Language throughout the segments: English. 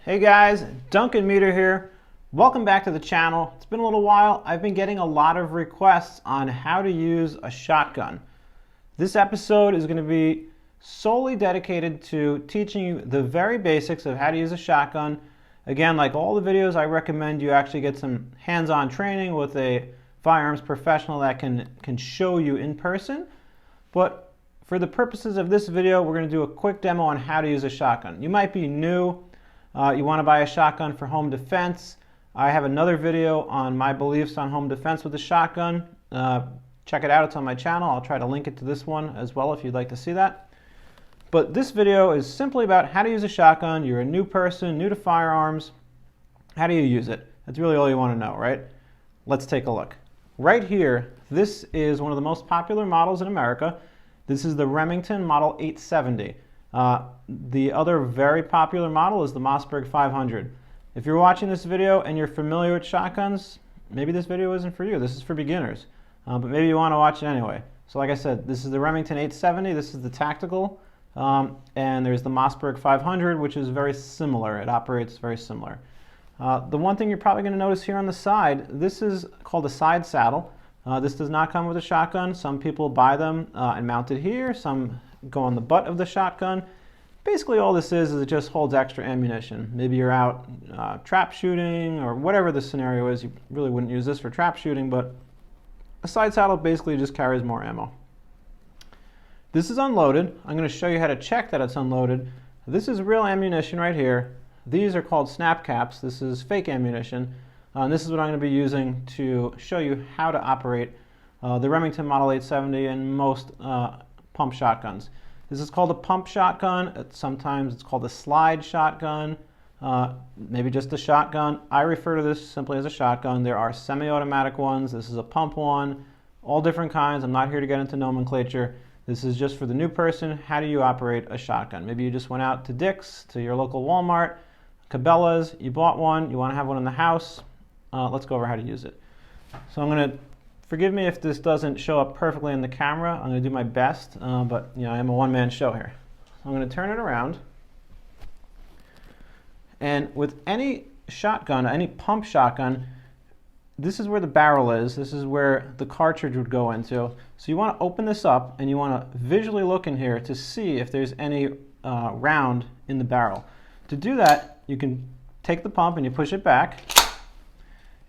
Hey guys, Duncan Meter here. Welcome back to the channel. It's been a little while. I've been getting a lot of requests on how to use a shotgun. This episode is going to be solely dedicated to teaching you the very basics of how to use a shotgun. Again, like all the videos, I recommend you actually get some hands-on training with a firearms professional that can show you in person. But for the purposes of this video, we're going to do a quick demo on how to use a shotgun. You might be new. You want to buy a shotgun for home defense. I have another video on my beliefs on home defense with a shotgun. Check it out, it's on my channel. I'll try to link it to this one as well if you'd like to see that. But this video is simply about how to use a shotgun. You're a new person, new to firearms. How do you use it? That's really all you want to know, right? Let's take a look. Right here, this is one of the most popular models in America. This is the Remington Model 870. The other very popular model is the Mossberg 500. If you're watching this video and you're familiar with shotguns, maybe this video isn't for you. This is for beginners, but maybe you want to watch it anyway. So like I said, this is the Remington 870. This is the tactical, and there's the Mossberg 500, which is very similar. It operates very similar. The one thing you're probably going to notice here on the side, this is called a side saddle. This does not come with a shotgun. Some people buy them and mount it here. Some go on the butt of the shotgun. Basically all this is it just holds extra ammunition. Maybe you're out trap shooting or whatever the scenario is. You really wouldn't use this for trap shooting, but a side saddle basically just carries more ammo. This is unloaded. I'm going to show you how to check that it's unloaded. This is real ammunition right here. These are called snap caps. This is fake ammunition. And this is what I'm going to be using to show you how to operate the Remington Model 870 and most pump shotguns. This is called a pump shotgun. Sometimes it's called a slide shotgun, maybe just a shotgun. I refer to this simply as a shotgun. There are semi-automatic ones. This is a pump one, all different kinds. I'm not here to get into nomenclature. This is just for the new person. How do you operate a shotgun? Maybe you just went out to Dick's, to your local Walmart, Cabela's, you bought one, you want to have one in the house. Let's go over how to use it. So I'm going to forgive me if this doesn't show up perfectly in the camera. I'm going to do my best, but you know, I am a one-man show here. So I'm going to turn it around. And with any shotgun, any pump shotgun, this is where the barrel is. This is where the cartridge would go into. So you want to open this up and you want to visually look in here to see if there's any round in the barrel. To do that, you can take the pump and you push it back,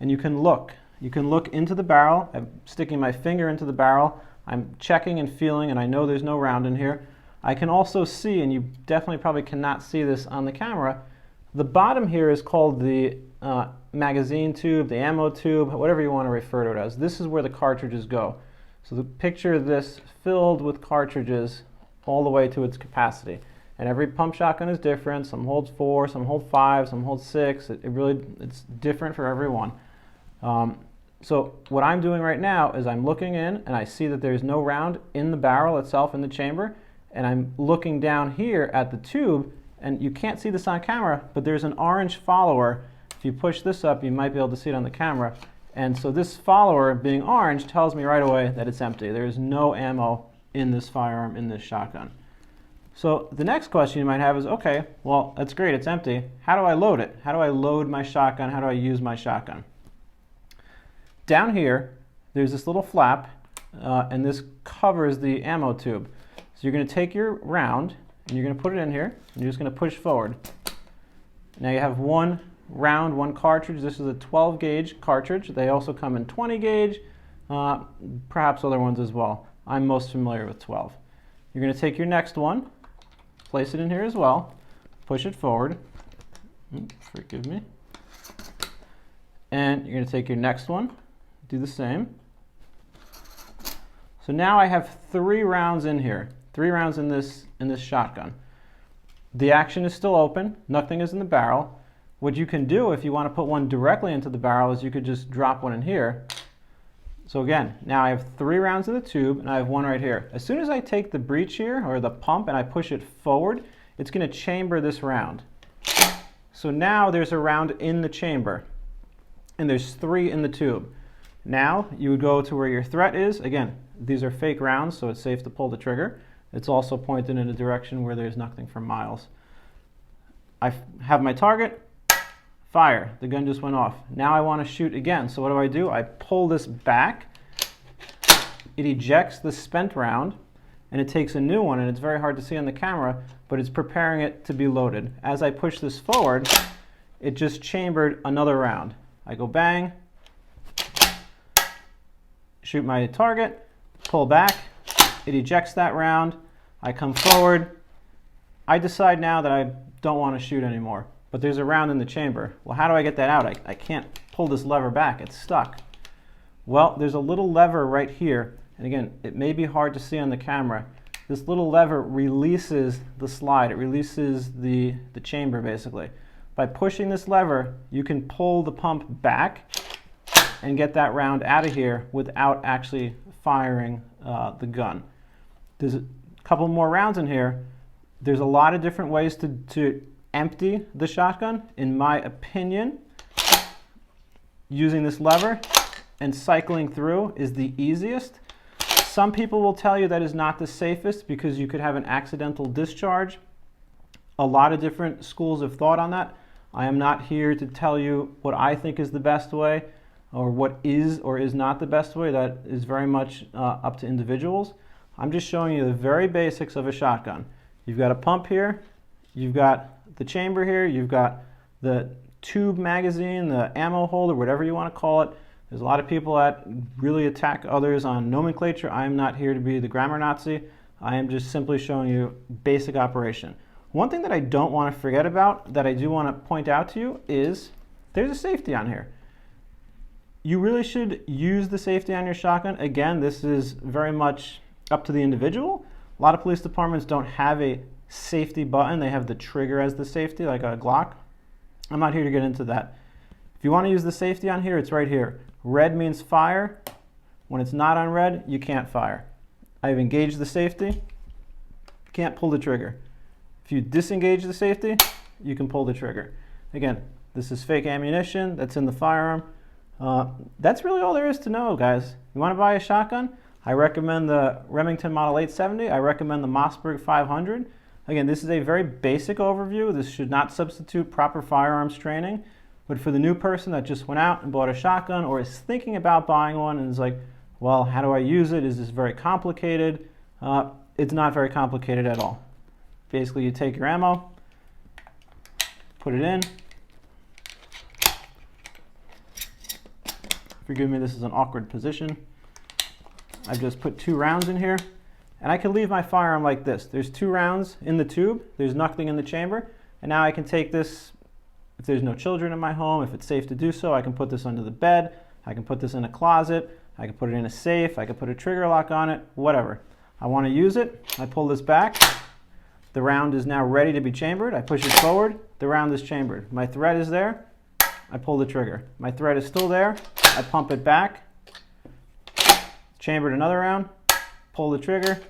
and you can look. You can look into the barrel. I'm sticking my finger into the barrel. I'm checking and feeling, and I know there's no round in here. I can also see, and you definitely probably cannot see this on the camera, the bottom here is called the magazine tube, the ammo tube, whatever you want to refer to it as. This is where the cartridges go. So the picture of this filled with cartridges all the way to its capacity. And every pump shotgun is different. Some hold 4, some hold 5, some hold 6. It's different for every one. So what I'm doing right now is I'm looking in and I see that there's no round in the barrel itself in the chamber, and I'm looking down here at the tube, and you can't see this on camera, but there's an orange follower. If you push this up, you might be able to see it on the camera. And so this follower being orange tells me right away that it's empty. There is no ammo in this firearm, in this shotgun. So the next question you might have is, okay, well, that's great, it's empty. How do I load it? How do I load my shotgun? How do I use my shotgun? Down here, there's this little flap, and this covers the ammo tube. So you're going to take your round, and you're going to put it in here, and you're just going to push forward. Now you have one round, one cartridge. This is a 12 gauge cartridge. They also come in 20 gauge, perhaps other ones as well. I'm most familiar with 12. You're going to take your next one, place it in here as well, push it forward. Forgive me. And you're going to take your next one, do the same. So now I have 3 rounds in here, 3 rounds in this shotgun. The action is still open, nothing is in the barrel. What you can do if you want to put one directly into the barrel is you could just drop one in here. So again, now I have 3 rounds in the tube and I have one right here. As soon as I take the breech here, or the pump, and I push it forward, it's going to chamber this round. So now there's a round in the chamber, and there's 3 in the tube. Now you would go to where your threat is. Again, these are fake rounds, so it's safe to pull the trigger. It's also pointed in a direction where there's nothing for miles. I have my target, fire. The gun just went off. Now I want to shoot again. So what do? I pull this back. It ejects the spent round, and it takes a new one, and it's very hard to see on the camera, but it's preparing it to be loaded. As I push this forward, it just chambered another round. I go bang, shoot my target, pull back, it ejects that round, I come forward, I decide now that I don't want to shoot anymore, but there's a round in the chamber. Well, how do I get that out? I can't pull this lever back, it's stuck. Well, there's a little lever right here, and again, it may be hard to see on the camera. This little lever releases the slide, it releases the chamber basically. By pushing this lever, you can pull the pump back and get that round out of here without actually firing the gun. There's a couple more rounds in here. There's a lot of different ways to empty the shotgun. In my opinion, using this lever and cycling through is the easiest. Some people will tell you that is not the safest because you could have an accidental discharge. A lot of different schools of thought on that. I am not here to tell you what I think is the best way or what is or is not the best way. That is very much up to individuals. I'm just showing you the very basics of a shotgun. You've got a pump here, you've got the chamber here, you've got the tube magazine, the ammo holder, whatever you want to call it. There's a lot of people that really attack others on nomenclature. I am not here to be the grammar Nazi. I am just simply showing you basic operation. One thing that I don't want to forget about, that I do want to point out to you, is there's a safety on here. You really should use the safety on your shotgun. Again, this is very much up to the individual. A lot of police departments don't have a safety button. They have the trigger as the safety, like a Glock. I'm not here to get into that. If you want to use the safety on here, it's right here. Red means fire. When it's not on red, you can't fire. I've engaged the safety. Can't pull the trigger. If you disengage the safety, you can pull the trigger. Again, this is fake ammunition that's in the firearm. That's really all there is to know, guys. You want to buy a shotgun? I recommend the Remington Model 870. I recommend the Mossberg 500. Again, this is a very basic overview. This should not substitute proper firearms training. But for the new person that just went out and bought a shotgun or is thinking about buying one and is like, well, how do I use it? Is this very complicated? It's not very complicated at all. Basically, you take your ammo, put it in. Forgive me, this is an awkward position. I've just put 2 rounds in here, and I can leave my firearm like this. There's 2 rounds in the tube, there's nothing in the chamber, and now I can take this, if there's no children in my home, if it's safe to do so, I can put this under the bed, I can put this in a closet, I can put it in a safe, I can put a trigger lock on it, whatever. I want to use it, I pull this back. The round is now ready to be chambered. I push it forward, the round is chambered. My thread is there, I pull the trigger. My thread is still there, I pump it back, chambered another round, pull the trigger,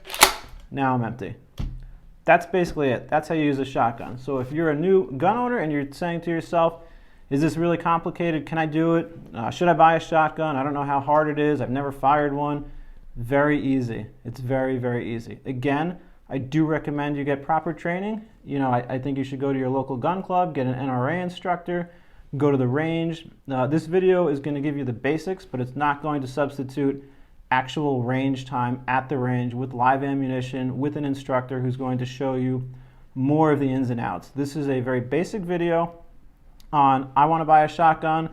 now I'm empty. That's basically it. That's how you use a shotgun. So if you're a new gun owner and you're saying to yourself, is this really complicated? Can I do it? Should I buy a shotgun? I don't know how hard it is. I've never fired one. Very easy. It's very, very easy. Again, I do recommend you get proper training. You know, I think you should go to your local gun club, get an NRA instructor, go to the range. This video is going to give you the basics, but it's not going to substitute actual range time at the range with live ammunition, with an instructor who's going to show you more of the ins and outs. This is a very basic video on, I want to buy a shotgun.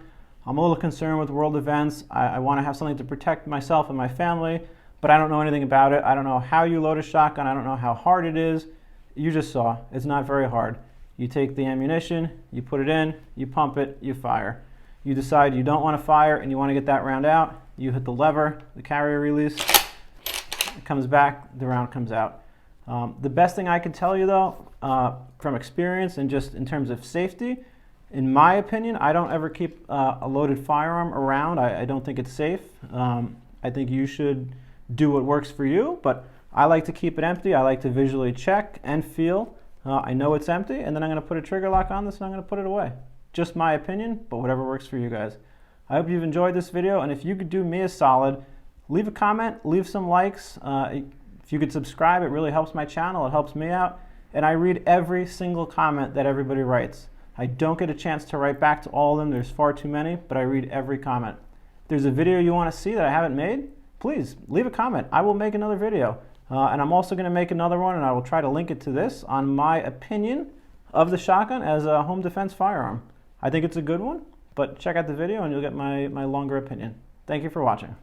I'm a little concerned with world events. I want to have something to protect myself and my family, but I don't know anything about it. I don't know how you load a shotgun. I don't know how hard it is. You just saw, it's not very hard. You take the ammunition, you put it in, you pump it, you fire. You decide you don't want to fire and you want to get that round out, you hit the lever, the carrier release, it comes back, the round comes out. The best thing I could tell you though, from experience and just in terms of safety, in my opinion, I don't ever keep a loaded firearm around. I don't think it's safe. I think you should do what works for you, but I like to keep it empty. I like to visually check and feel. I know it's empty, and then I'm going to put a trigger lock on this and I'm going to put it away. Just my opinion, but whatever works for you guys. I hope you've enjoyed this video, and if you could do me a solid, leave a comment, leave some likes. If you could subscribe, it really helps my channel, it helps me out, and I read every single comment that everybody writes. I don't get a chance to write back to all of them. There's far too many, but I read every comment. If there's a video you want to see that I haven't made, please leave a comment. I will make another video. And I'm also going to make another one, and I will try to link it to this on my opinion of the shotgun as a home defense firearm. I think it's a good one, but check out the video and you'll get my longer opinion. Thank you for watching.